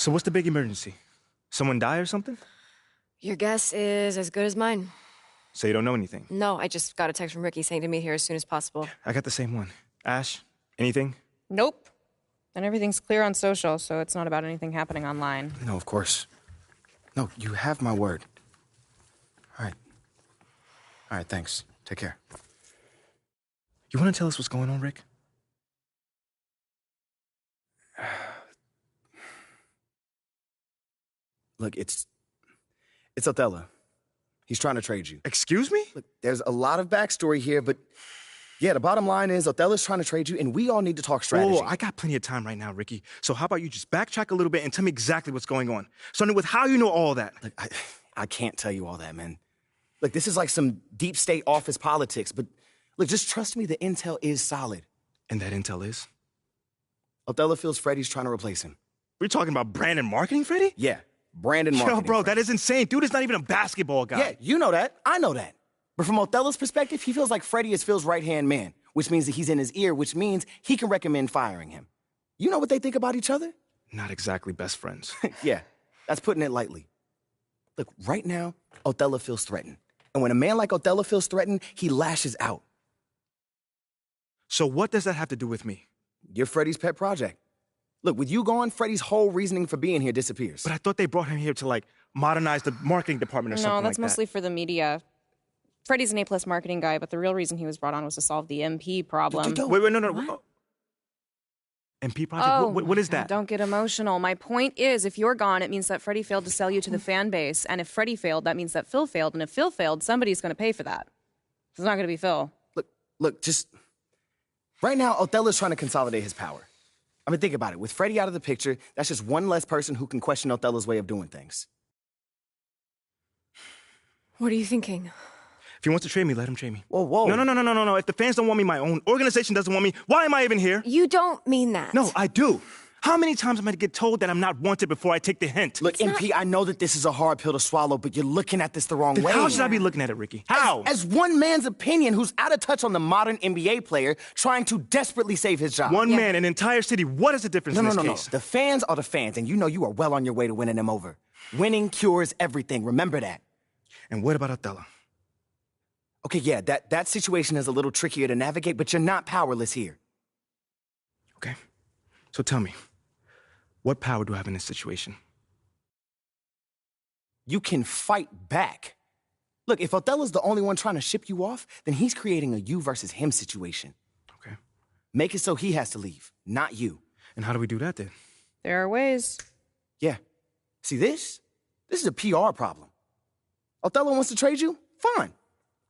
So what's the big emergency? Someone die or something? Your guess is as good as mine. So you don't know anything? No, I just got a text from Ricky saying to meet here as soon as possible. I got the same one. Ash, anything? Nope. And everything's clear on social, so it's not about anything happening online. No, of course. No, you have my word. All right. All right, thanks. Take care. You want to tell us what's going on, Rick? Look, it's Othello. He's trying to trade you. Excuse me? Look, there's a lot of backstory here, but yeah, the bottom line is Othello's trying to trade you, and we all need to talk strategy. Oh, I got plenty of time right now, Ricky. So how about you just backtrack a little bit and tell me exactly what's going on? Starting with how you know all that. Look, I can't tell you all that, man. Look, this is like some deep state office politics, but look, just trust me, the intel is solid. And that intel is? Othello feels Freddie's trying to replace him. We're talking about brand and marketing, Freddie? Yeah, Brandon marketing. Yo, bro, that is insane. Dude is not even a basketball guy. Yeah, you know that. I know that. But from Othello's perspective, he feels like Freddie is Phil's right-hand man, which means that he's in his ear, which means he can recommend firing him. You know what they think about each other? Not exactly best friends. Yeah, that's putting it lightly. Look, right now, Othello feels threatened. And when a man like Othello feels threatened, he lashes out. So what does that have to do with me? You're Freddie's pet project. Look, with you gone, Freddie's whole reasoning for being here disappears. But I thought they brought him here to, like, modernize the marketing department or something like that. No, that's mostly for the media. Freddie's an A-plus marketing guy, but the real reason he was brought on was to solve the MP problem. Wait, no. MP project? What is that? Don't get emotional. My point is, if you're gone, it means that Freddie failed to sell you to the fan base. And if Freddie failed, that means that Phil failed. And if Phil failed, somebody's going to pay for that. It's not going to be Phil. Look, just... Right now, Othello's trying to consolidate his power. I mean, think about it. With Freddie out of the picture, that's just one less person who can question Othello's way of doing things. What are you thinking? If he wants to trade me, let him trade me. Whoa. No. If the fans don't want me, my own organization doesn't want me, why am I even here? You don't mean that. No, I do. How many times am I to get told that I'm not wanted before I take the hint? Look, MP, I know that this is a hard pill to swallow, but you're looking at this the wrong way. How should I be looking at it, Ricky? How? As one man's opinion who's out of touch on the modern NBA player trying to desperately save his job. One man, an entire city. What is the difference in this case? No. The fans are the fans, and you know you are well on your way to winning them over. Winning cures everything. Remember that. And what about Othello? Okay, yeah, that situation is a little trickier to navigate, but you're not powerless here. Okay. So tell me, what power do I have in this situation? You can fight back. Look, if Othello's the only one trying to ship you off, then he's creating a you versus him situation. Okay. Make it so he has to leave, not you. And how do we do that then? There are ways. Yeah. See, this is a PR problem. Othello wants to trade you? Fine.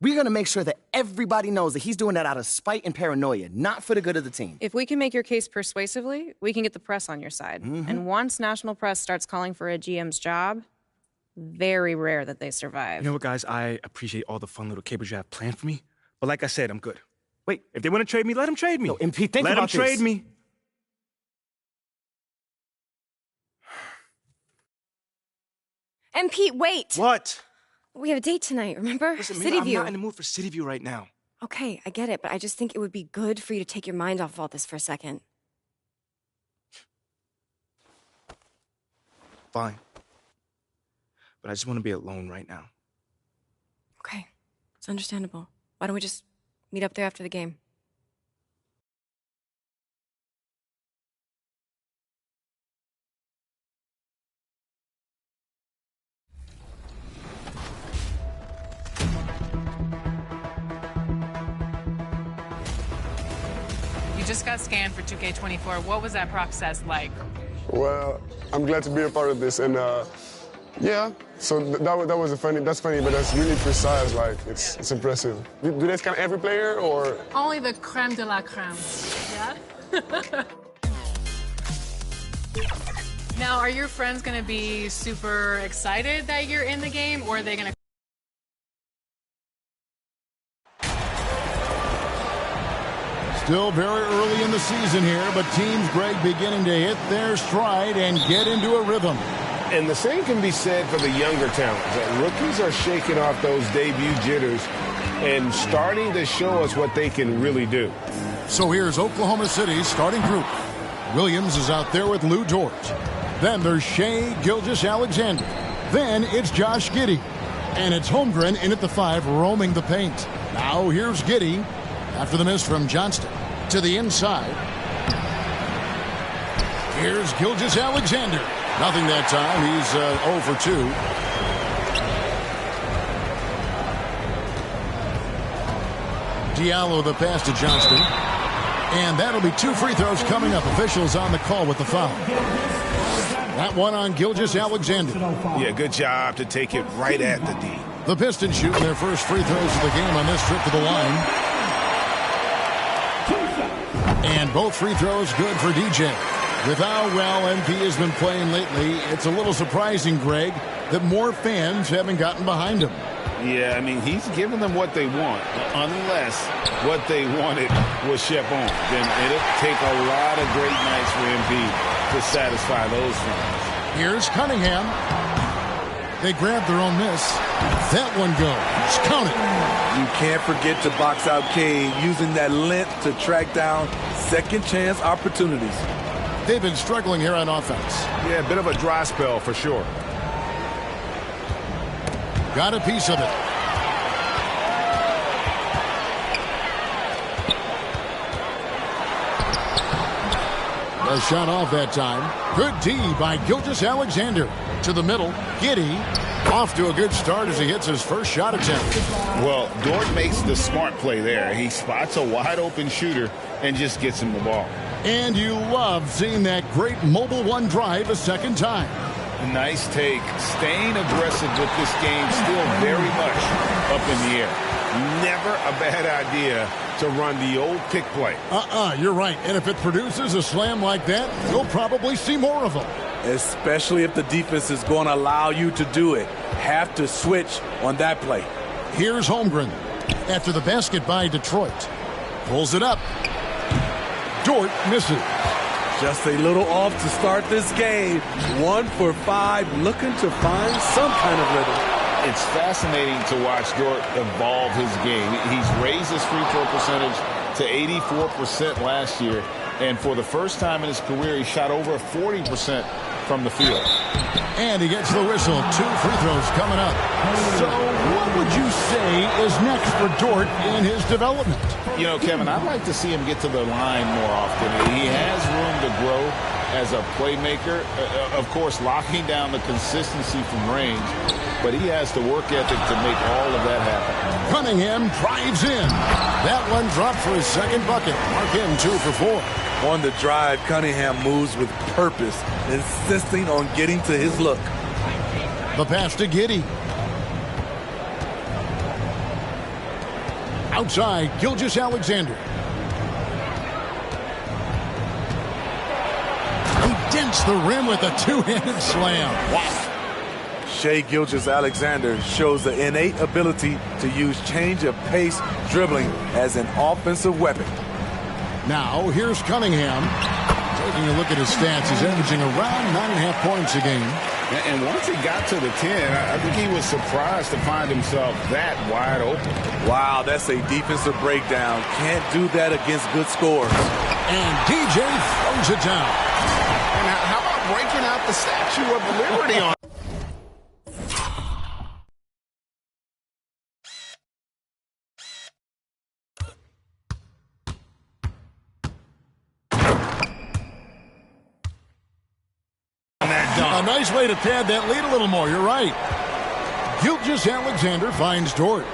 We're going to make sure that everybody knows that he's doing that out of spite and paranoia, not for the good of the team. If we can make your case persuasively, we can get the press on your side. And once national press starts calling for a GM's job, very rare that they survive. You know what, guys? I appreciate all the fun little capers you have planned for me. But like I said, I'm good. Wait. If they want to trade me, let them trade me. No, MP, think about this. Let them trade me. MP, wait! What? We have a date tonight, remember? Listen, City man, View. I'm not in the mood for City View right now. Okay, I get it, but I just think it would be good for you to take your mind off all this for a second. Fine. But I just want to be alone right now. Okay, it's understandable. Why don't we just meet up there after the game? You just got scanned for 2K24. What was that process like? Well, I'm glad to be a part of this, and yeah. So that's funny, but that's really precise. Like it's impressive. Do they scan every player or? Only the creme de la creme. Yeah. Now, are your friends gonna be super excited that you're in the game, or are they gonna? Still very early in the season here, but teams, Greg, beginning to hit their stride and get into a rhythm. And the same can be said for the younger talent. Rookies are shaking off those debut jitters and starting to show us what they can really do. So here's Oklahoma City's starting group. Williams is out there with Lou Dort. Then there's Shea Gilgeous-Alexander. Then it's Josh Giddey. And it's Holmgren in at the 5, roaming the paint. Now here's Giddey after the miss from Johnston. To the inside. Here's Gilgeous-Alexander. Nothing that time. He's 0 for 2. Diallo the pass to Johnston. And that'll be 2 free throws coming up. Officials on the call with the foul. That one on Gilgeous-Alexander. Yeah, good job to take it right at the D. The Pistons shooting their first free throws of the game on this trip to the line. And both free throws good for DJ. With how well MP has been playing lately, it's a little surprising, Greg, that more fans haven't gotten behind him. Yeah, I mean, he's giving them what they want, unless what they wanted was Shep on. Then it'll take a lot of great nights for MP to satisfy those fans. Here's Cunningham. They grabbed their own miss. That one goes. Count it. You can't forget to box out Cade, using that length to track down second chance opportunities. They've been struggling here on offense. Yeah, a bit of a dry spell for sure. Got a piece of it. A shot off that time. Good D by Gilgeous-Alexander. To the middle. Giddey off to a good start as he hits his first shot attempt. Well, Dort makes the smart play there. He spots a wide open shooter and just gets him the ball. And you love seeing that great mobile one drive a second time. Nice take. Staying aggressive with this game, still very much up in the air. Never a bad idea to run the old pick play. You're right. And if it produces a slam like that, you'll probably see more of them. Especially if the defense is going to allow you to do it. Have to switch on that play. Here's Holmgren. After the basket by Detroit. Pulls it up. Dort misses. Just a little off to start this game. 1 for 5, looking to find some kind of rhythm. It's fascinating to watch Dort evolve his game. He's raised his free throw percentage to 84% last year. And for the first time in his career, he shot over 40% from the field. And he gets the whistle. 2 free throws coming up. So what would you say is next for Dort in his development? You know, Kevin, I'd like to see him get to the line more often. He has room to grow as a playmaker. Of course, locking down the consistency from range. But he has the work ethic to make all of that happen. Cunningham drives in. That one dropped for his second bucket. Mark him 2 for 4. On the drive, Cunningham moves with purpose, insisting on getting to his look. The pass to Giddey. Outside, Gilgeous-Alexander. He dents the rim with a 2-handed slam. Wow. Shea Gilgeous-Alexander shows the innate ability to use change of pace dribbling as an offensive weapon. Now, here's Cunningham. Taking a look at his stats, he's averaging around 9.5 points a game. And once he got to the 10, I think he was surprised to find himself that wide open. Wow, that's a defensive breakdown. Can't do that against good scores. And DJ throws it down. And how about breaking out the Statue of Liberty on? A nice way to pad that lead a little more. You're right. Gilgeous-Alexander finds Dort.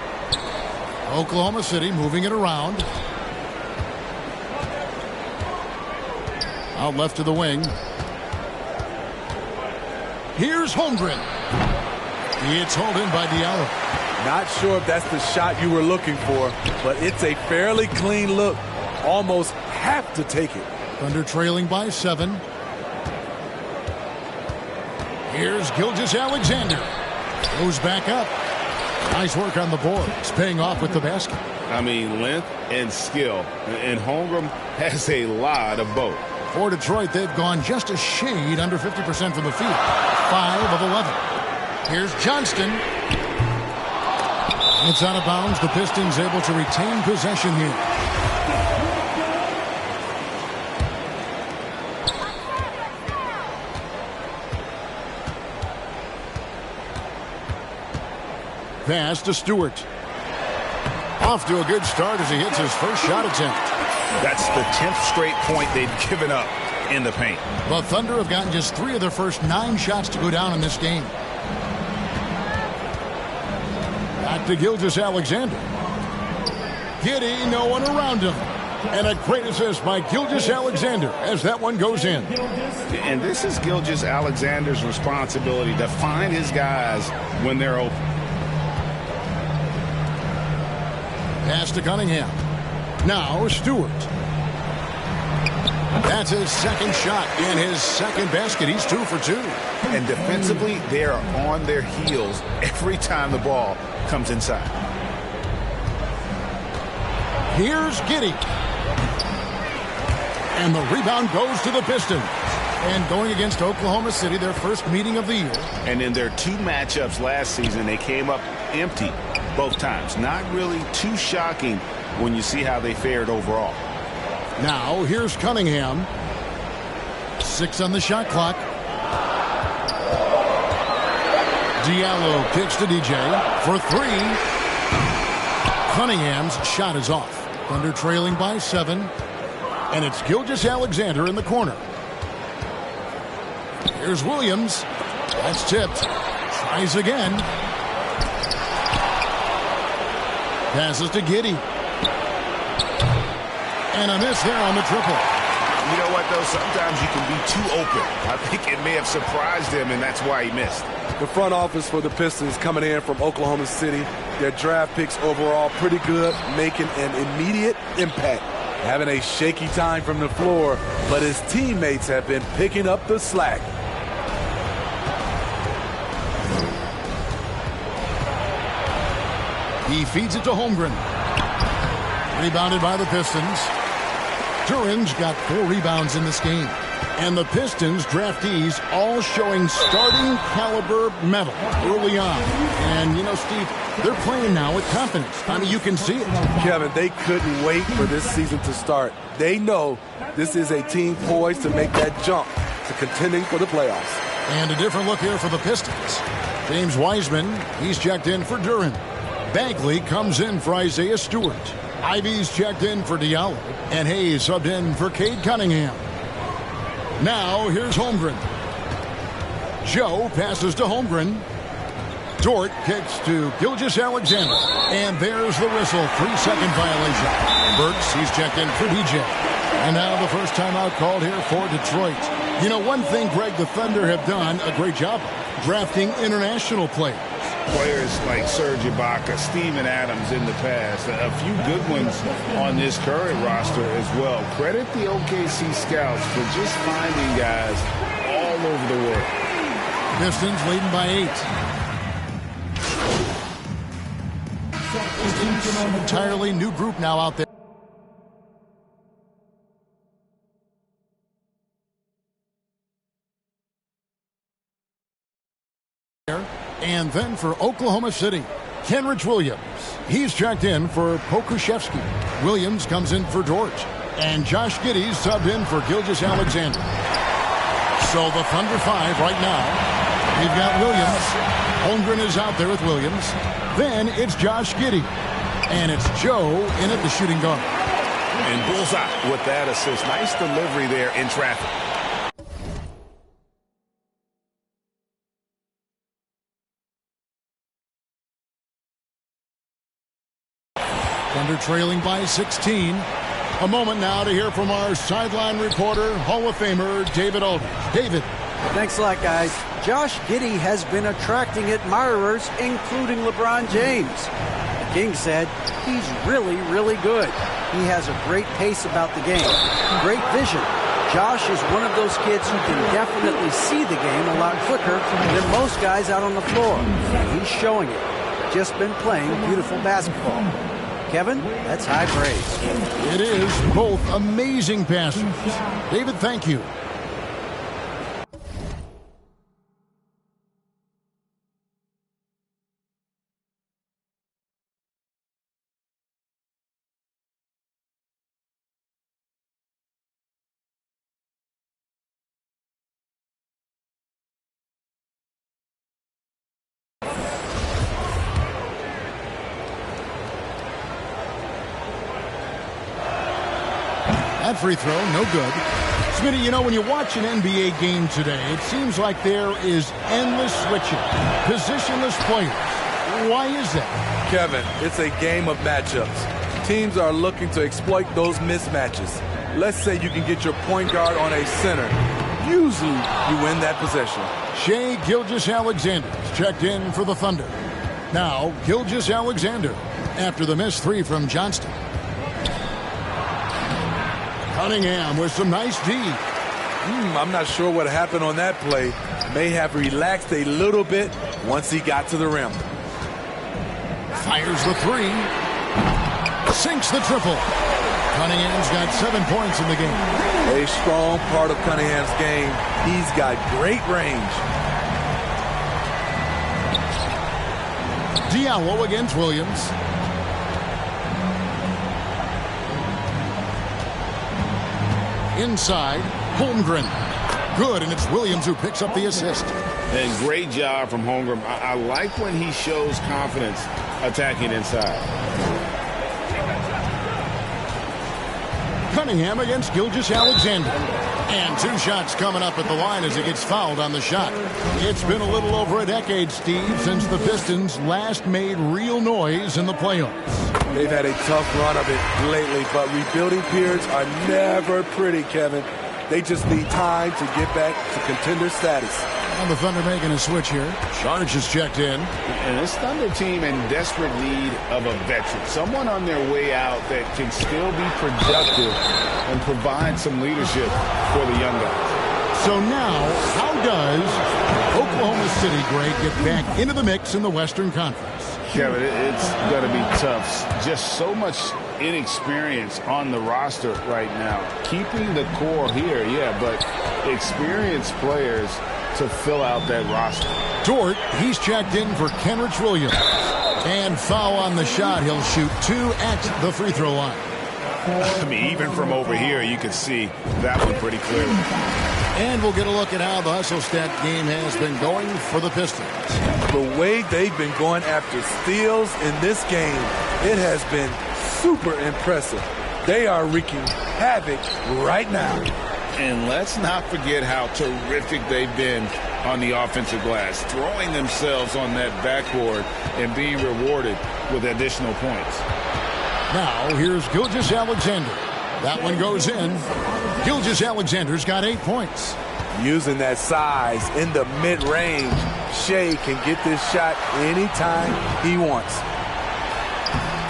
Oklahoma City moving it around. Out left to the wing. Here's Holmgren. It's hauled in by Diallo. Not sure if that's the shot you were looking for, but it's a fairly clean look. Almost have to take it. Thunder trailing by 7. Here's Gilgeous-Alexander. Goes back up. Nice work on the board. It's paying off with the basket. I mean, length and skill. And Holmgren has a lot of both. For Detroit, they've gone just a shade under 50% from the field. 5 of 11. Here's Johnston. It's out of bounds. The Pistons able to retain possession here. pass to Stewart. Off to a good start as he hits his first shot attempt. That's the 10th straight point they've given up in the paint. The Thunder have gotten just 3 of their first 9 shots to go down in this game. Back to Gilgeous-Alexander. Giddey, no one around him. And a great assist by Gilgeous-Alexander as that one goes in. And this is Gilgeous-Alexander's responsibility to find his guys when they're open. Pass to Cunningham. Now Stewart. That's his second shot and his second basket. He's 2 for 2. And defensively, they are on their heels every time the ball comes inside. Here's Giddey. And the rebound goes to the Pistons. And going against Oklahoma City, their first meeting of the year. And in their 2 matchups last season, they came up empty both times. Not really too shocking when you see how they fared overall. Now, here's Cunningham. 6 on the shot clock. Diallo kicks to DJ for 3. Cunningham's shot is off. Thunder trailing by 7. And it's Gilgeous-Alexander in the corner. Here's Williams. That's tipped. Tries again. Passes to Giddey. And a miss there on the triple. You know what, though? Sometimes you can be too open. I think it may have surprised him, and that's why he missed. The front office for the Pistons coming in from Oklahoma City. Their draft picks overall pretty good, making an immediate impact. Having a shaky time from the floor, but his teammates have been picking up the slack. He feeds it to Holmgren. Rebounded by the Pistons. Duran's got 4 rebounds in this game. And the Pistons draftees all showing starting caliber metal early on. And, you know, Steve, they're playing now with confidence. I mean, you can see it. Kevin, they couldn't wait for this season to start. They know this is a team poised to make that jump to contending for the playoffs. And a different look here for the Pistons. James Wiseman, he's checked in for Duran. Bagley comes in for Isaiah Stewart. Ivy's checked in for Diallo. And Hayes subbed in for Cade Cunningham. Now, here's Holmgren. Joe passes to Holmgren. Dort kicks to Gilgeous-Alexander. And there's the whistle. 3-second violation. Burks, he's checked in for DJ. And now the first timeout called here for Detroit. You know, one thing, Greg, the Thunder have done a great job of drafting international players. Players like Serge Ibaka, Steven Adams in the past, a few good ones on this current roster as well. Credit the OKC scouts for just finding guys all over the world. Pistons leading by 8. Entirely new group now out there. And then for Oklahoma City, Kenrich Williams. He's checked in for Pokusevski. Williams comes in for Dort. And Josh Giddey's subbed in for Gilgeous-Alexander. So the Thunder 5 right now. We've got Williams. Holmgren is out there with Williams. Then it's Josh Giddey. And it's Joe in at the shooting guard. And bullseye with that assist. Nice delivery there in traffic. Thunder trailing by 16. A moment now to hear from our sideline reporter, Hall of Famer David Aldridge. David. Thanks a lot, guys. Josh Giddey has been attracting admirers, including LeBron James. The King said he's really, really good. He has a great pace about the game, great vision. Josh is one of those kids who can definitely see the game a lot quicker than most guys out on the floor. And he's showing it. Just been playing beautiful basketball. Kevin, that's high praise. It is both amazing passes. David, thank you. That free throw, no good. Smitty, you know, when you watch an NBA game today, it seems like there is endless switching, positionless players. Why is that? Kevin, it's a game of matchups. Teams are looking to exploit those mismatches. Let's say you can get your point guard on a center. Usually, you win that possession. Shai Gilgeous-Alexander checked in for the Thunder. Now, Gilgeous-Alexander after the missed three from Johnston. Cunningham with some nice D. I'm not sure what happened on that play. May have relaxed a little bit once he got to the rim. Fires the three. Sinks the triple. Cunningham's got 7 points in the game. A strong part of Cunningham's game. He's got great range. Diallo against Williams. Inside, Holmgren. Good, and it's Williams who picks up the assist. And great job from Holmgren. I like when he shows confidence attacking inside. Cunningham against Gilgeous-Alexander. And 2 shots coming up at the line as he gets fouled on the shot. It's been a little over a decade, Steve, since the Pistons last made real noise in the playoffs. They've had a tough run of it lately, but rebuilding periods are never pretty, Kevin. They just need time to get back to contender status. And the Thunder making a switch here. Saric is checked in. And this Thunder team in desperate need of a veteran. Someone on their way out that can still be productive and provide some leadership for the young guys. So now, how does Oklahoma City, Greg, get back into the mix in the Western Conference? Kevin, it's going to be tough. Just so much inexperience on the roster right now. Keeping the core here, yeah, but experienced players to fill out that roster. Dort, he's checked in for Kenrich Williams. And foul on the shot. He'll shoot 2 at the free throw line. I mean, even from over here, you can see that one pretty clearly. And we'll get a look at how the hustle stat game has been going for the Pistons. The way they've been going after steals in this game, it has been super impressive. They are wreaking havoc right now. And let's not forget how terrific they've been on the offensive glass, throwing themselves on that backboard and being rewarded with additional points. Now, here's Gilgeous-Alexander. That one goes in. Gilgeous-Alexander's got 8 points. Using that size in the mid-range, Shai can get this shot anytime he wants.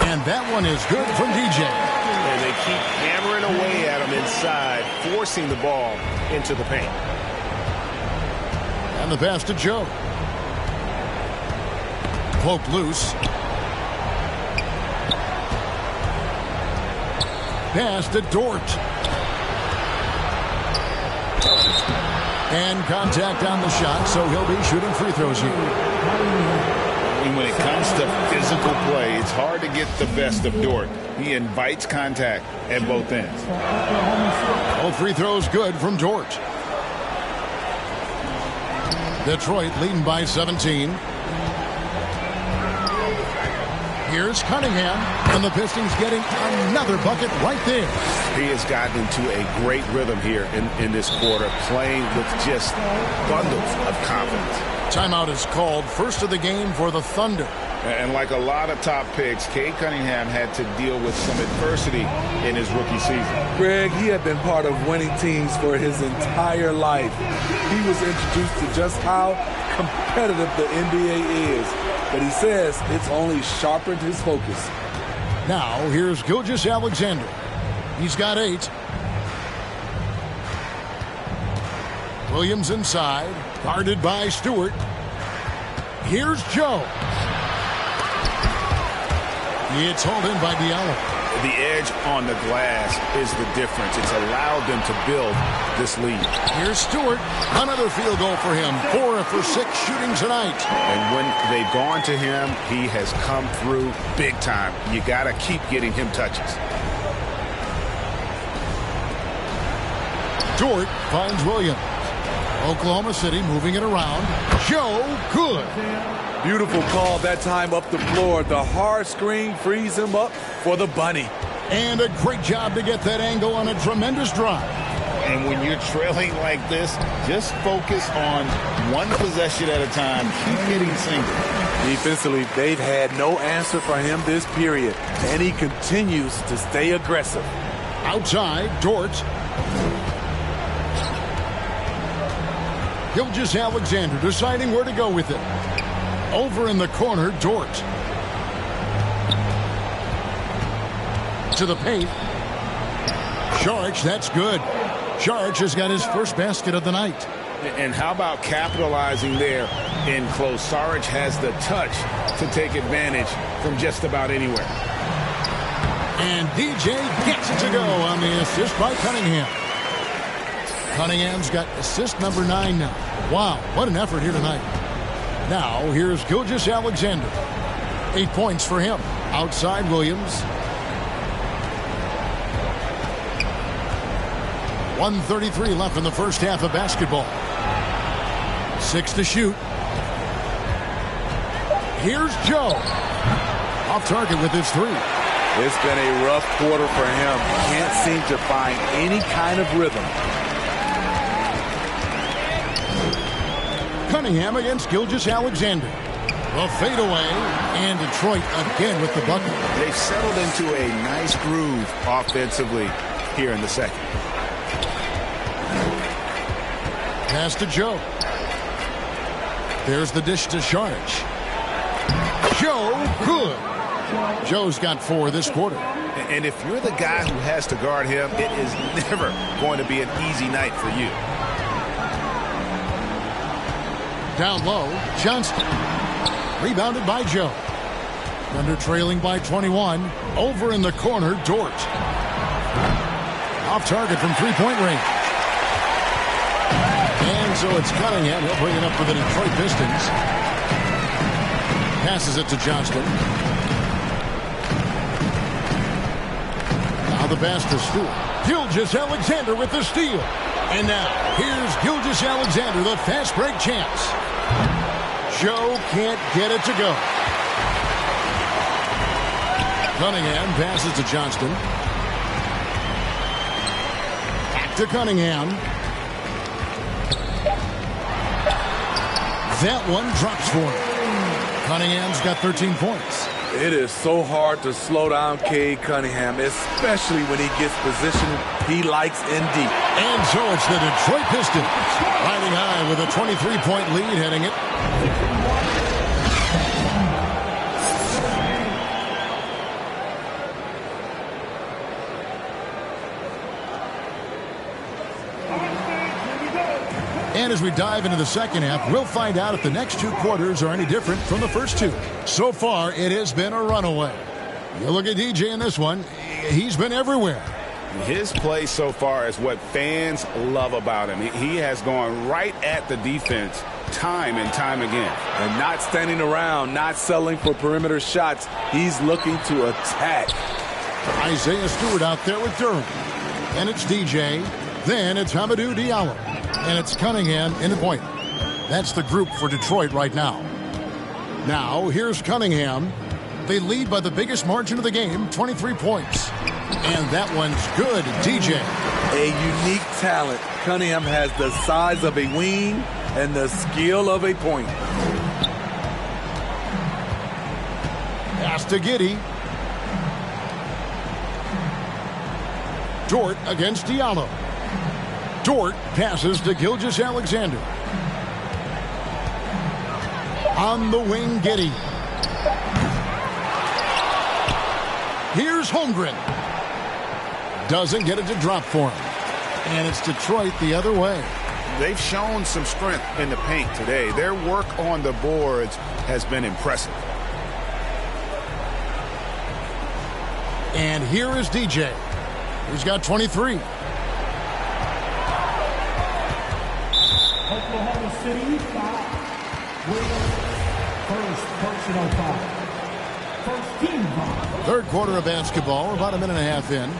And that one is good from DJ. And they keep hammering away at him inside, forcing the ball into the paint. And the pass to Joe. Poked loose. Pass to Dort. And contact on the shot, so he'll be shooting free throws here. And when it comes to physical play, it's hard to get the best of Dort. He invites contact at both ends. Both free throws good from Dort. Detroit leading by 17. Here's Cunningham, and the Pistons getting another bucket right there. He has gotten into a great rhythm here in this quarter, playing with just bundles of confidence. Timeout is called, first of the game for the Thunder. And like a lot of top picks, Cade Cunningham had to deal with some adversity in his rookie season. Greg, he had been part of winning teams for his entire life. He was introduced to just how competitive the NBA is. But he says it's only sharpened his focus. Now, here's Gilgeous-Alexander. He's got 8. Williams inside, guarded by Stewart. Here's Joe. It's hauled in by Diallo. The edge on the glass is the difference. It's allowed them to build this lead. Here's Stewart. Another field goal for him. 4 for 6 shooting tonight. And when they've gone to him, he has come through big time. You got to keep getting him touches. Dort finds Williams. Oklahoma City moving it around. Joe, good. Beautiful call that time up the floor. The hard screen frees him up for the bunny. And a great job to get that angle on a tremendous drive. And when you're trailing like this, just focus on one possession at a time. Keep hitting singles. Defensively, they've had no answer for him this period, and he continues to stay aggressive. Outside, Dort. Gilgeous-Alexander deciding where to go with it. Over in the corner, Dort. To the paint. Saric, that's good. Saric has got his first basket of the night. And how about capitalizing there in close? Saric has the touch to take advantage from just about anywhere. And DJ gets it to go on the assist by Cunningham. Cunningham's got assist number 9 now. Wow, what an effort here tonight. Now, here's Gilgeous-Alexander. 8 points for him. Outside Williams. 1:33 left in the first half of basketball. 6 to shoot. Here's Joe. Off target with his 3. It's been a rough quarter for him. Can't seem to find any kind of rhythm. Cunningham against Gilgeous-Alexander. The fadeaway, and Detroit again with the bucket. They've settled into a nice groove offensively here in the second. Pass to Joe. There's the dish to Saric. Joe, good. Joe's got 4 this quarter. And if you're the guy who has to guard him, it is never going to be an easy night for you. Down low, Johnston. Rebounded by Joe. Thunder trailing by 21. Over in the corner, Dort. Off target from three-point range. And so it's Cunningham. He'll bring it up for the Detroit Pistons. Passes it to Johnston. Now the pass to Stewart. Gilgeous-Alexander with the steal. And now, here's Gilgeous-Alexander, the fast break chance. Joe can't get it to go. Cunningham passes to Johnston. Back to Cunningham. That one drops for him. Cunningham's got 13 points. It is so hard to slow down Cade Cunningham, especially when he gets positioned he likes in deep. And so it's the Detroit Pistons riding high with a 23-point lead heading it. And as we dive into the second half, we'll find out if the next 2 quarters are any different from the first 2. So far, it has been a runaway. You look at DJ in this one, he's been everywhere. His play so far is what fans love about him. He has gone right at the defense time and time again. And not standing around, not settling for perimeter shots. He's looking to attack. Isaiah Stewart out there with Durham. And it's DJ. Then it's Hamidou Diallo. And it's Cunningham in the point. That's the group for Detroit right now. Now, here's Cunningham. They lead by the biggest margin of the game, 23 points. And that one's good, DJ. A unique talent. Cunningham has the size of a wing and the skill of a point. Pass to Giddey. Dort against Diallo. Dort passes to Gilgeous-Alexander. On the wing, Giddey. Here's Holmgren. Doesn't get it to drop for him. And it's Detroit the other way. They've shown some strength in the paint today. Their work on the boards has been impressive. And here is DJ. He's got 23. Oklahoma City, 5. Williams, first personal foul. First team foul. Third quarter of basketball, about a minute and a half in.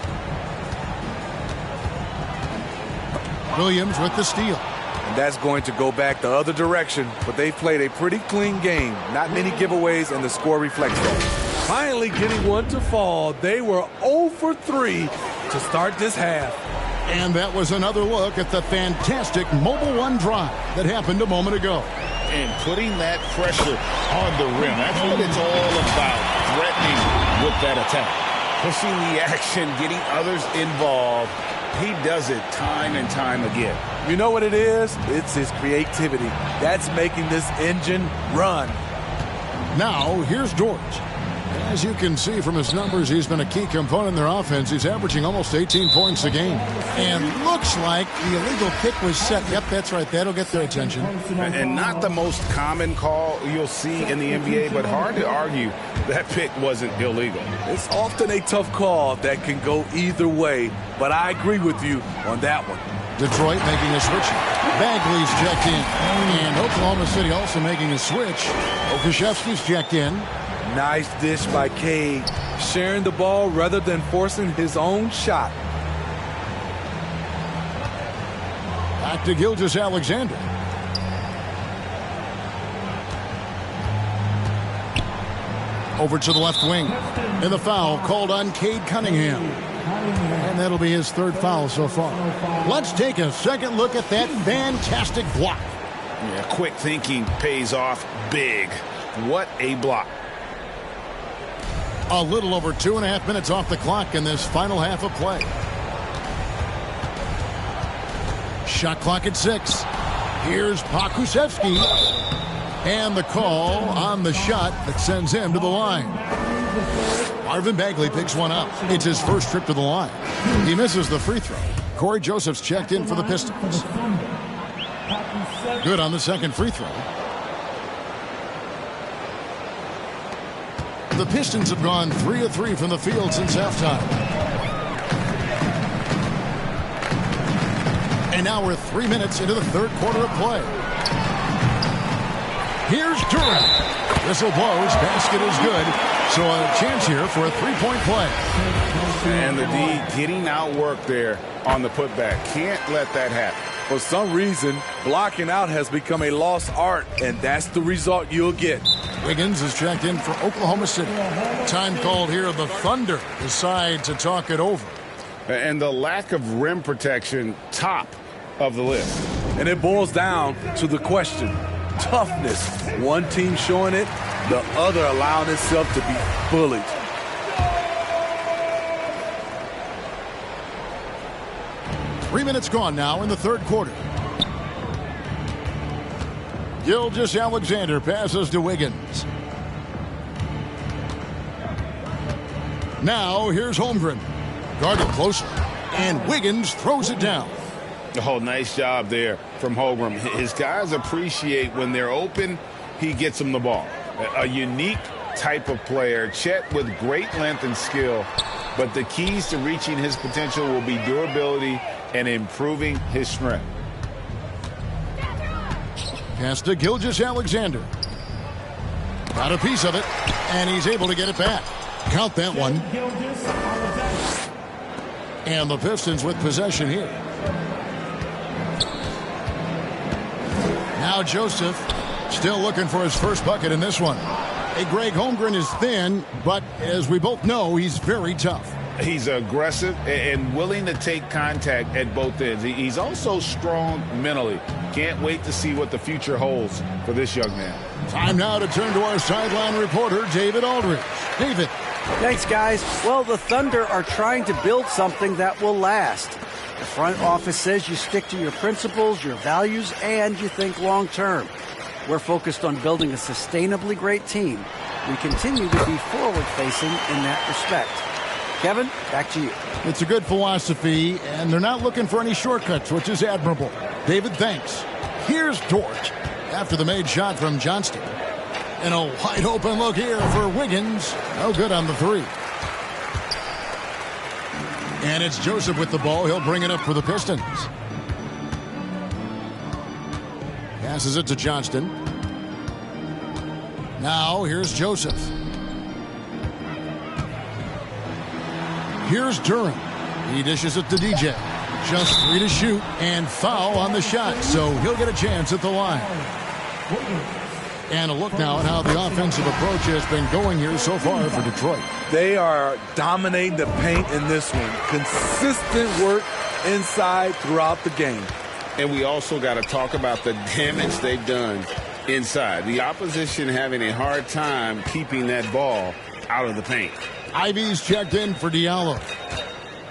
Williams with the steal. And that's going to go back the other direction, but they played a pretty clean game. Not many giveaways, and the score reflects that. Finally getting one to fall. They were 0 for 3 to start this half. And that was another look at the fantastic Mobile One drive that happened a moment ago. And putting that pressure on the rim. That's what it's all about, threatening with that attack. Pushing the action, getting others involved. He does it time and time again. You know what it is? It's his creativity. That's making this engine run. Now, here's George. As you can see from his numbers, he's been a key component in their offense. He's averaging almost 18 points a game. And looks like the illegal kick was set. Yep, that's right. That'll get their attention. And not the most common call you'll see in the NBA, but hard to argue that pick wasn't illegal. It's often a tough call that can go either way, but I agree with you on that one. Detroit making a switch. Bagley's checked in. And Oklahoma City also making a switch. Okashevsky's checked in. Nice dish by Cade, sharing the ball rather than forcing his own shot. Back to Gilgeous-Alexander. Over to the left wing. And the foul called on Cade Cunningham. And that'll be his third foul so far. Let's take a second look at that fantastic block. Yeah, quick thinking pays off big. What a block. A little over 2.5 minutes off the clock in this final half of play. Shot clock at 6. Here's Pokusevski. And the call on the shot that sends him to the line. Marvin Bagley picks one up. It's his first trip to the line. He misses the free throw. Corey Joseph's checked in for the Pistons. Good on the second free throw. The Pistons have gone 3 of 3 from the field since halftime. And now we're 3 minutes into the third quarter of play. Here's Durant. Whistle blows. Basket is good. So a chance here for a three-point play. And the D getting outworked there on the putback. Can't let that happen. For some reason, blocking out has become a lost art, and that's the result you'll get. Wiggins is checked in for Oklahoma City. Time called here. The Thunder decide to talk it over. And the lack of rim protection, top of the list. And it boils down to the question. Toughness. One team showing it, the other allowing itself to be bullied. Three minutes gone now in the third quarter. Gilgeous-Alexander passes to Wiggins. Now here's Holmgren. Guarded closely. And Wiggins throws it down. Oh, nice job there from Holmgren. His guys appreciate when they're open, he gets them the ball. A unique type of player. Chet with great length and skill. But the keys to reaching his potential will be durability and improving his strength. Pass to Gilgeous-Alexander. Got a piece of it, and he's able to get it back. Count that one. And the Pistons with possession here. Now Joseph still looking for his first bucket in this one. Hey, Greg, Holmgren is thin, but as we both know, he's very tough. He's aggressive and willing to take contact at both ends. He's also strong mentally. Can't wait to see what the future holds for this young man. Time now to turn to our sideline reporter, David Aldridge. David. Thanks, guys. Well, the Thunder are trying to build something that will last. The front office says you stick to your principles, your values, and you think long term. We're focused on building a sustainably great team. We continue to be forward-facing in that respect. Kevin, back to you. It's a good philosophy, and they're not looking for any shortcuts, which is admirable. David, thanks. Here's Dort after the made shot from Johnston. And a wide open look here for Wiggins. No good on the three. And it's Joseph with the ball. He'll bring it up for the Pistons. Passes it to Johnston. Now here's Joseph. Here's Durant. He dishes it to DJ. Just 3 to shoot and foul on the shot, so he'll get a chance at the line. And a look now at how the offensive approach has been going here so far for Detroit. They are dominating the paint in this one. Consistent work inside throughout the game. And we also got to talk about the damage they've done inside. The opposition having a hard time keeping that ball out of the paint. Ivy's checked in for Diallo.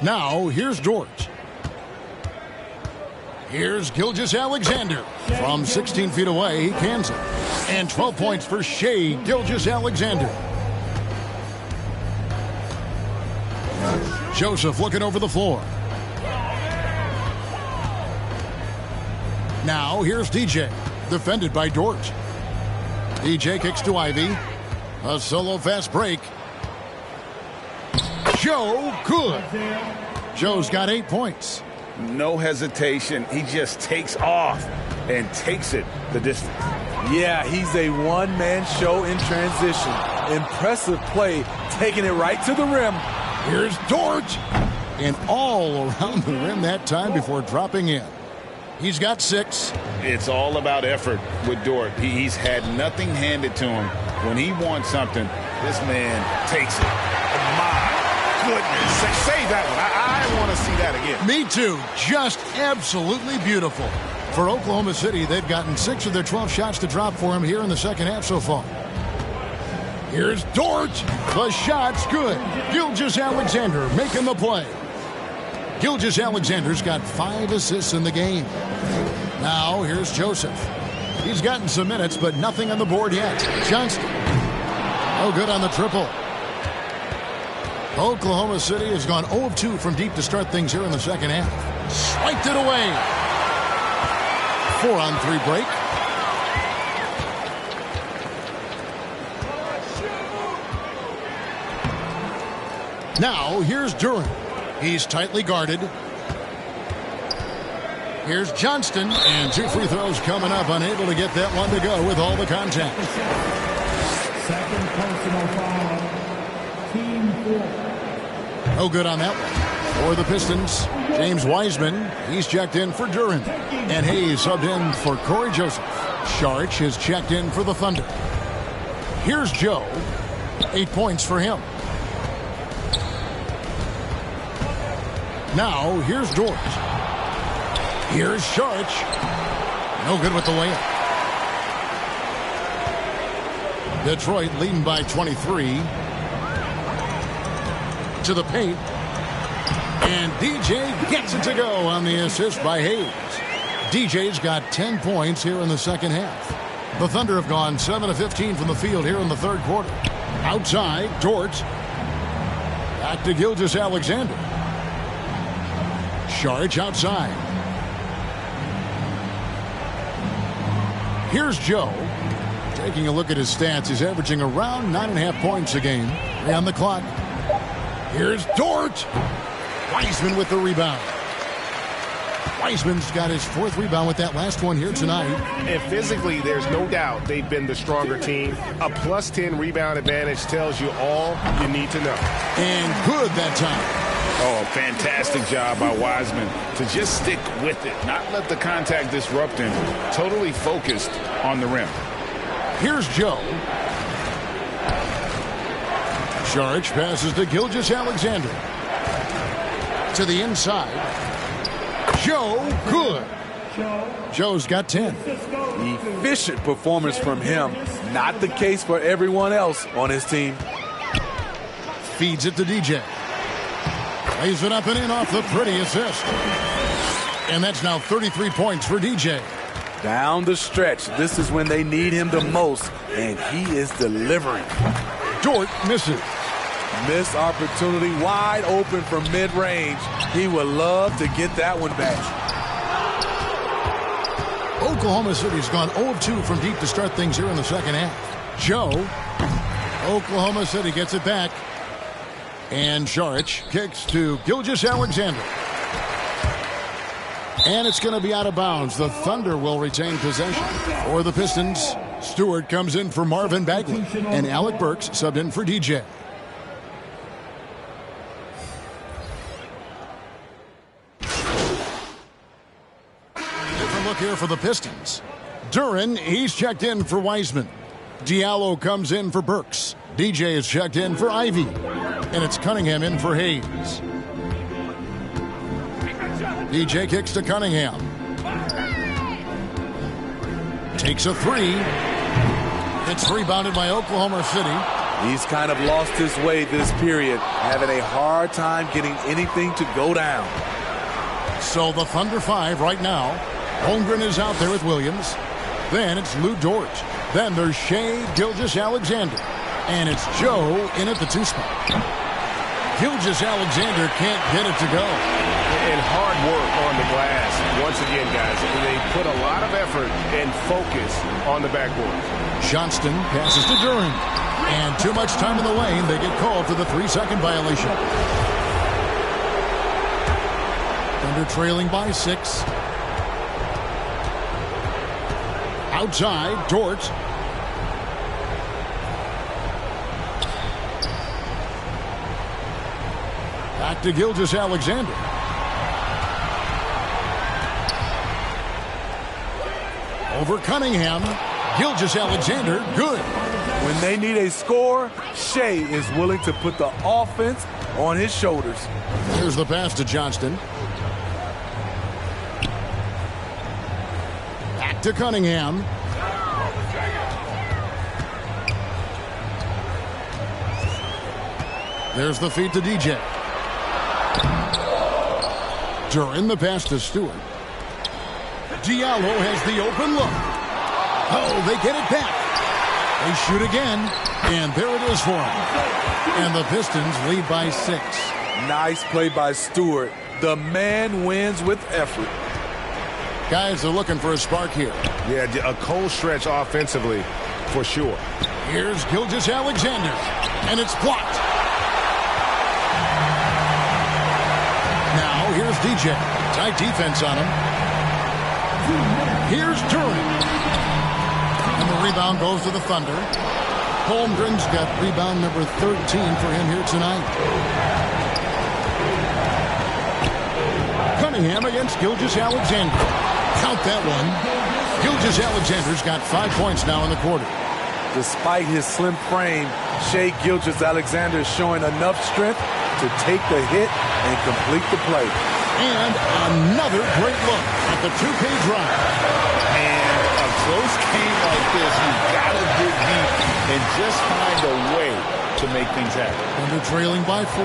Now, here's Dort. Here's Gilgeous-Alexander. From 16 feet away, he cans it. And 12 points for Shai Gilgeous-Alexander. Joseph looking over the floor. Now, here's DJ. Defended by Dort. DJ kicks to Ivy. A solo fast break. Joe, good. Joe's got 8 points. No hesitation. He just takes off and takes it the distance. Yeah, he's a one-man show in transition. Impressive play, taking it right to the rim. Here's Dort. And all around the rim that time before dropping in. He's got 6. It's all about effort with Dort. He's had nothing handed to him. When he wants something, this man takes it. My goodness. Save that one. I want to see that again. Me too. Just absolutely beautiful. For Oklahoma City, they've gotten 6 of their 12 shots to drop for him here in the second half so far. Here's Dort. The shot's good. Gilgeous-Alexander making the play. Gilgeous-Alexander's got 5 assists in the game. Now, here's Joseph. He's gotten some minutes, but nothing on the board yet. Johnston. No good on the triple. Oklahoma City has gone 0 of 2 from deep to start things here in the second half. Swiped it away. 4-on-3 break. Now, here's Duren. He's tightly guarded. Here's Johnston, and 2 free throws coming up, unable to get that one to go with all the contact. Second personal foul. Team 4. No good on that one. For the Pistons, James Wiseman, he's checked in for Duren. And Hayes subbed in for Corey Joseph. Sharch is checked in for the Thunder. Here's Joe. 8 points for him. Now, here's Dort. Here's Sharch. No good with the layup. Detroit leading by 23. To the paint. And DJ gets it to go on the assist by Hayes. DJ's got 10 points here in the second half. The Thunder have gone 7 of 15 from the field here in the third quarter. Outside, Dort. Back to Gilgeous-Alexander. Sharch outside. Here's Joe. Taking a look at his stats, he's averaging around 9.5 points a game. On the clock. Here's Dort. Wiseman with the rebound. Wiseman's got his 4th rebound with that last one here tonight. And physically, there's no doubt they've been the stronger team. A plus 10 rebound advantage tells you all you need to know. And good that time. Oh, fantastic job by Wiseman to just stick with it, not let the contact disrupt him. Totally focused on the rim. Here's Joe. Sharch passes to Gilgeous-Alexander. To the inside. Joe, good. Joe's got 10. Efficient performance from him. Not the case for everyone else on his team. Feeds it to DJ. Lays it up and in off the pretty assist. And that's now 33 points for DJ. Down the stretch, this is when they need him the most, and he is delivering. Dort misses. Missed opportunity, wide open from mid-range. He would love to get that one back. Oklahoma City's gone 0 of 2 from deep to start things here in the second half. Joe. Oklahoma City gets it back. And Sharch kicks to Gilgeous-Alexander. And it's going to be out of bounds. The Thunder will retain possession. For the Pistons, Stewart comes in for Marvin Bagley. And Alec Burks subbed in for DJ. Different look here for the Pistons. Duren, he's checked in for Wiseman. Diallo comes in for Burks. DJ is checked in for Ivy. And it's Cunningham in for Hayes. DJ kicks to Cunningham. Takes a three. It's rebounded by Oklahoma City. He's kind of lost his way this period, having a hard time getting anything to go down. So the Thunder 5 right now. Holmgren is out there with Williams. Then it's Lou Dort. Then there's Shea Gilgeous-Alexander. And it's Joe in at the 2 spot. Gilgeous-Alexander can't get it to go. And hard work on the glass. Once again, guys, they put a lot of effort and focus on the backboard. Johnston passes to Duren. And too much time in the lane. They get called for the 3-second violation. Thunder trailing by 6. Outside, Dort. Back to Gilgeous-Alexander. Over Cunningham. Gilgeous-Alexander, good. When they need a score, Shea is willing to put the offense on his shoulders. Here's the pass to Johnston. Back to Cunningham. There's the feed to DJ. Duren the pass to Stewart. Diallo has the open look. Oh, they get it back. They shoot again, and there it is for them. And the Pistons lead by 6. Nice play by Stewart. The man wins with effort. Guys are looking for a spark here. Yeah, a cold stretch offensively, for sure. Here's Gilgeous-Alexander, and it's blocked. Now, here's DJ. Tight defense on him. Here's Duren. And the rebound goes to the Thunder. Holmgren's got rebound number 13 for him here tonight. Cunningham against Gilgeous-Alexander. Count that one. Gilgeous-Alexander's got 5 points now in the quarter. Despite his slim frame, Shea Gilgeous-Alexander is showing enough strength to take the hit and complete the play. And another great look at the 2K drive. And a close game like this, you've got to dig deep and just find a way to make things happen. Thunder trailing by 4.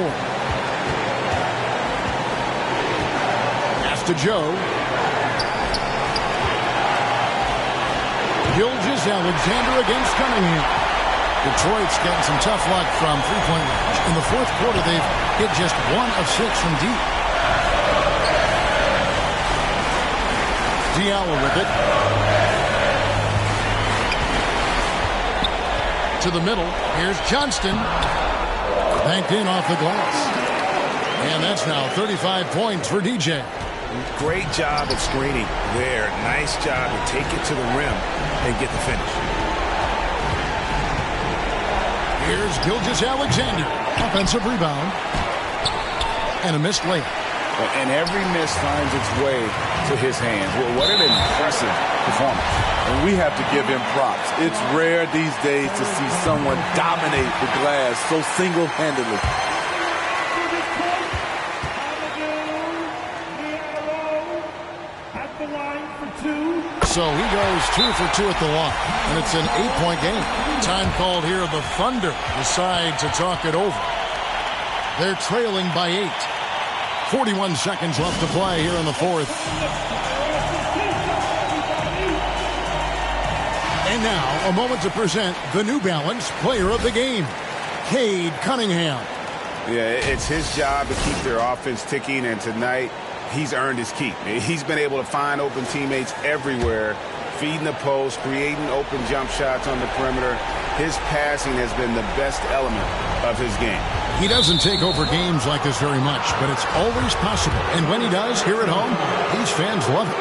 Pass to Joe. Gilgeous-Alexander against Cunningham. Detroit's getting some tough luck from three-point range. In the fourth quarter, they've hit just 1 of 6 from deep. Diallo with it. To the middle. Here's Johnston. Banked in off the glass. And that's now 35 points for DJ. Great job at screening there. Nice job to take it to the rim and get the finish. Here's Gilgeous-Alexander. Offensive rebound. And a missed layup. And every miss finds its way to his hands. Well, what an impressive performance. And we have to give him props. It's rare these days to see someone dominate the glass so single-handedly. So he goes 2 for 2 at the line. And it's an 8-point game. Time called here. The Thunder decide to talk it over. They're trailing by 8. 41 seconds left to play here in the fourth. And now, a moment to present the New Balance Player of the Game, Cade Cunningham. Yeah, it's his job to keep their offense ticking, and tonight he's earned his keep. He's been able to find open teammates everywhere, feeding the post, creating open jump shots on the perimeter. His passing has been the best element of his game. He doesn't take over games like this very much, but it's always possible. And when he does, here at home, these fans love it.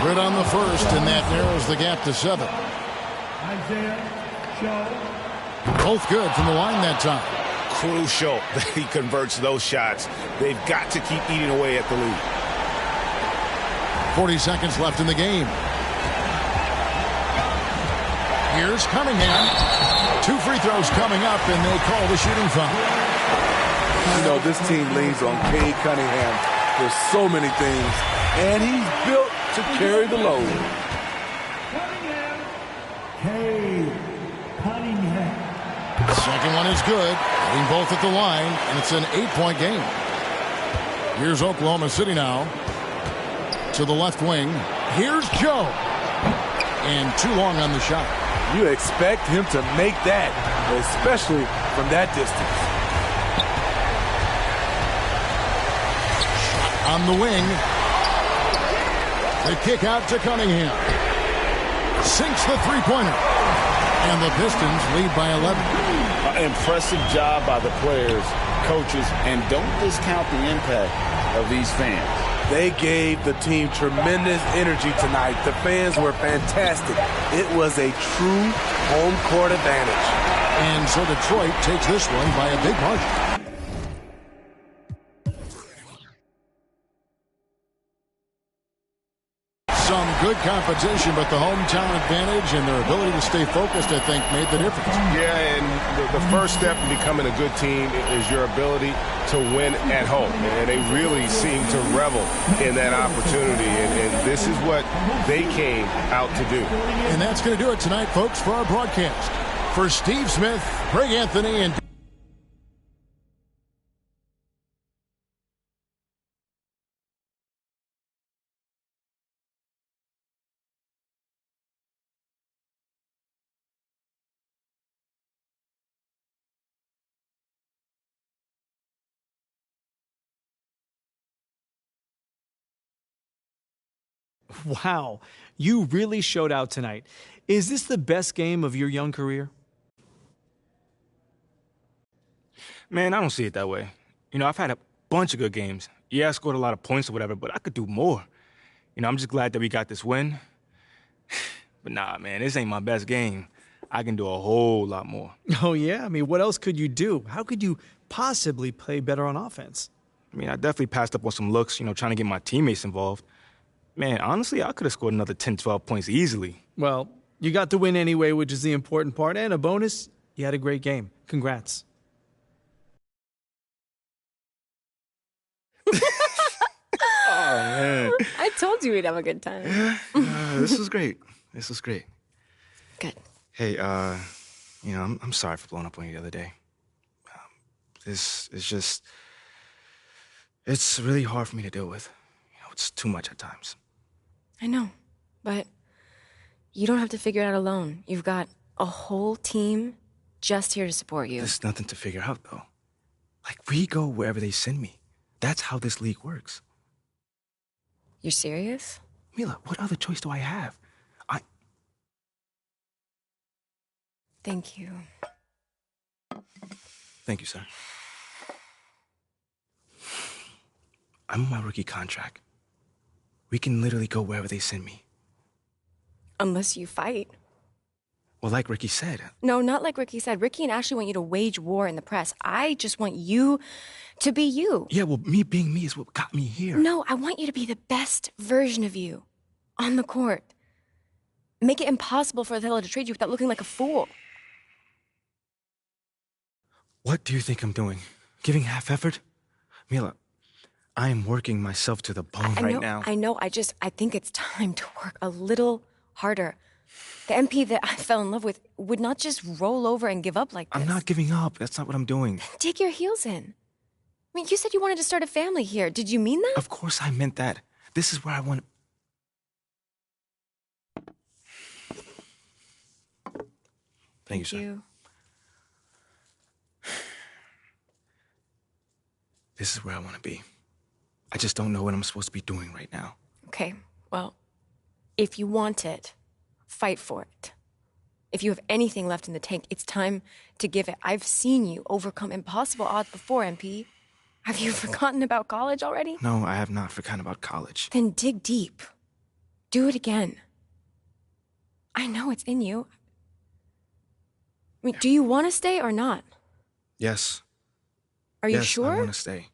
Good on the first, and that narrows the gap to 7. Both good from the line that time. Crucial that he converts those shots. They've got to keep eating away at the lead. 40 seconds left in the game. Here's Cunningham. 2 free throws coming up, and they call the shooting foul. You know, this team leans on Cade Cunningham for so many things, and he's built to carry the load. Cade Cunningham. The second one is good. Hitting both at the line, and it's an 8-point game. Here's Oklahoma City now. To the left wing. Here's Joe. And too long on the shot. You expect him to make that, especially from that distance. Shot on the wing. The kick out to Cunningham. Sinks the three-pointer. And the Pistons lead by 11. Impressive job by the players, coaches, and don't discount the impact of these fans. They gave the team tremendous energy tonight. The fans were fantastic. It was a true home court advantage. And so Detroit takes this one by a big margin. Some good competition, but the hometown advantage and their ability to stay focused, I think, made the difference. Yeah, and the first step in becoming a good team is your ability to win at home. And they really seem to revel in that opportunity. And this is what they came out to do. And that's going to do it tonight, folks, for our broadcast. For Steve Smith, Greg Anthony, and Wow, you really showed out tonight. Is this the best game of your young career? Man, I don't see it that way. You know, I've had a bunch of good games. Yeah, I scored a lot of points or whatever, but I could do more. You know, I'm just glad that we got this win. But nah, man, this ain't my best game. I can do a whole lot more. Oh, yeah? I mean, what else could you do? How could you possibly play better on offense? I mean, I definitely passed up on some looks, you know, trying to get my teammates involved. Man, honestly, I could have scored another 10, 12 points easily. Well, you got the win anyway, which is the important part. And a bonus, you had a great game. Congrats. Oh, man. I told you we'd have a good time. This was great. This was great. Good. Hey, you know, I'm sorry for blowing up on you the other day. This is just, it's really hard for me to deal with. You know, it's too much at times. I know, but you don't have to figure it out alone. You've got a whole team just here to support you. There's nothing to figure out, though. Like, we go wherever they send me. That's how this league works. You're serious? Mila, what other choice do I have? Thank you. Thank you, sir. I'm on my rookie contract. We can literally go wherever they send me. Unless you fight. Well, like Ricky said. No, not like Ricky said. Ricky and Ashley want you to wage war in the press. I just want you to be you. Yeah, well, me being me is what got me here. No, I want you to be the best version of you on the court. Make it impossible for Othello to trade you without looking like a fool. What do you think I'm doing? Giving half effort? Mila, I am working myself to the bone right now. I know. I think it's time to work a little harder. The MP that I fell in love with would not just roll over and give up like this. I'm not giving up. That's not what I'm doing. Dig your heels in. I mean, you said you wanted to start a family here. Did you mean that? Of course I meant that. This is where I want to... Thank you, sir. This is where I want to be. I just don't know what I'm supposed to be doing right now. Okay, well, if you want it, fight for it. If you have anything left in the tank, it's time to give it. I've seen you overcome impossible odds before, MP. Have you forgotten about college already? No, I have not forgotten about college. Then dig deep. Do it again. I know it's in you. I mean, do you want to stay or not? Yes. Are you sure? I want to stay.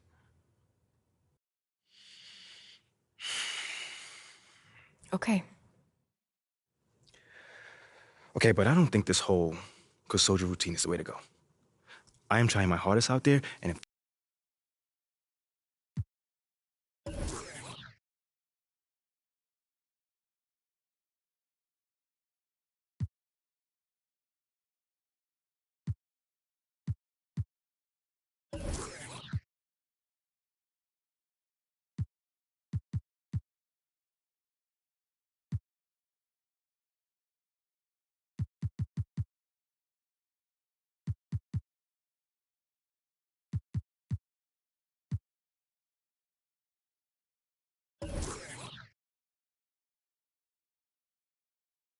Okay. Okay, but I don't think this whole Kusoja routine is the way to go. I am trying my hardest out there, and if